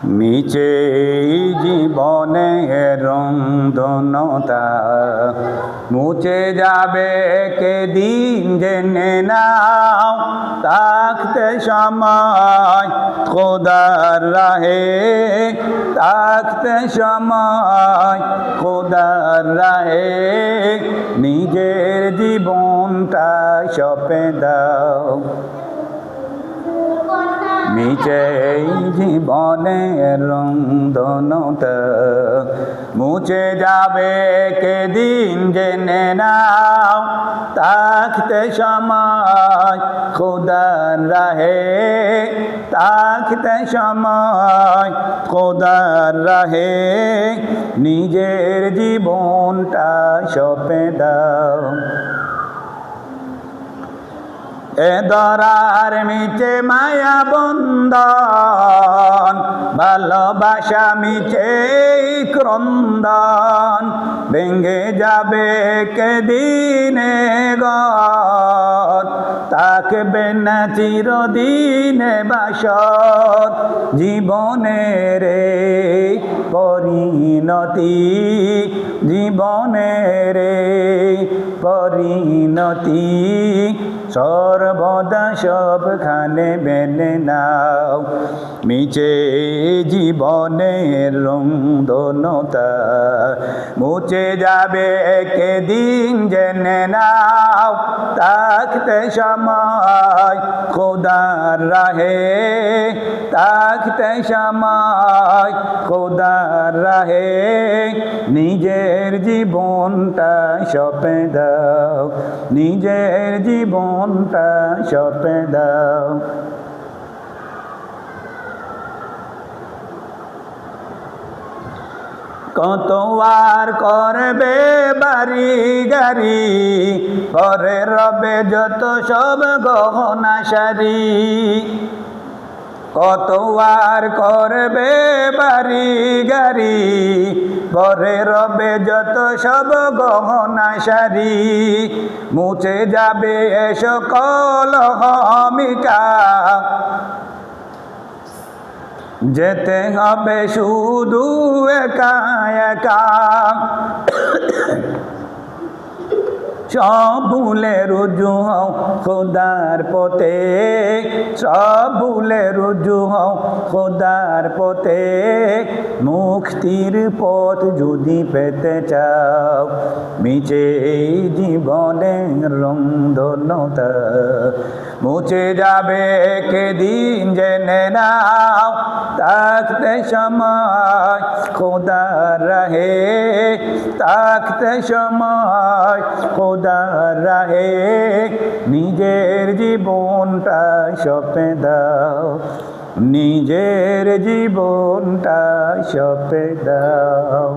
মিছে জীবনে রংধনতা মুছে যাবে কেদিন জেনে নাও, থাকতে সময় খোদার রাহে, থাকতে সময় খোদার রাহে, নিজের জীবনটা সঁপে দাও। মিছে জীবনের রংধনতা মুছে যাবে কেদিন জেনে নাও, থাকতে সময় খোদার রাহে, থাকতে সময় খোদার রাহে, নিজের জীবনটা সঁপে দাও। এ দরার মিছে মায়া বন্ধন, ভালোবাসা মিছে ক্রন্দন, ভেঙে যাবে কেদিনে ঘর, থাকবে না চিরদিনে বাসর। জীবনের পরিণতি, জীবনের পরিণতি, সর্বদা সবখানে মেনে নাও। মিছে জীবনের রংধনতা মুছে যাবে কেদিন জেনে নাও, থাকতে সময় খোদার রাহে, থাকতে সময় খোদার রাহে, নিজের জীবনটা সঁপে দাও, নিজের জীবনটা সঁপে দাও। কত আর করবে বাড়ি গাড়ি, পরে রবে যত সব গহনা সারি। কত আর করবে বাড়ি গাড়ি, পরে রবে যত সব গহনা সারি। মুছে যাবে এ সকল অহমিকা, যেতে হবে শুধু একা একা। সব ভুলে রুজু হও খোদার পথে, সব ভুলে রুজু হও খোদার পথে, মুক্তির পথ যদি পেতে চাও। মিছে জীবনের রংধনতা মুছে যাবে কেদিন জেনে নাও, থাকতে সময় খোদার রাহে, থাকতে সময় খোদার রাহে, নিজের জীবনটা সঁপে দাও, নিজের জীবনটা সঁপে দাও।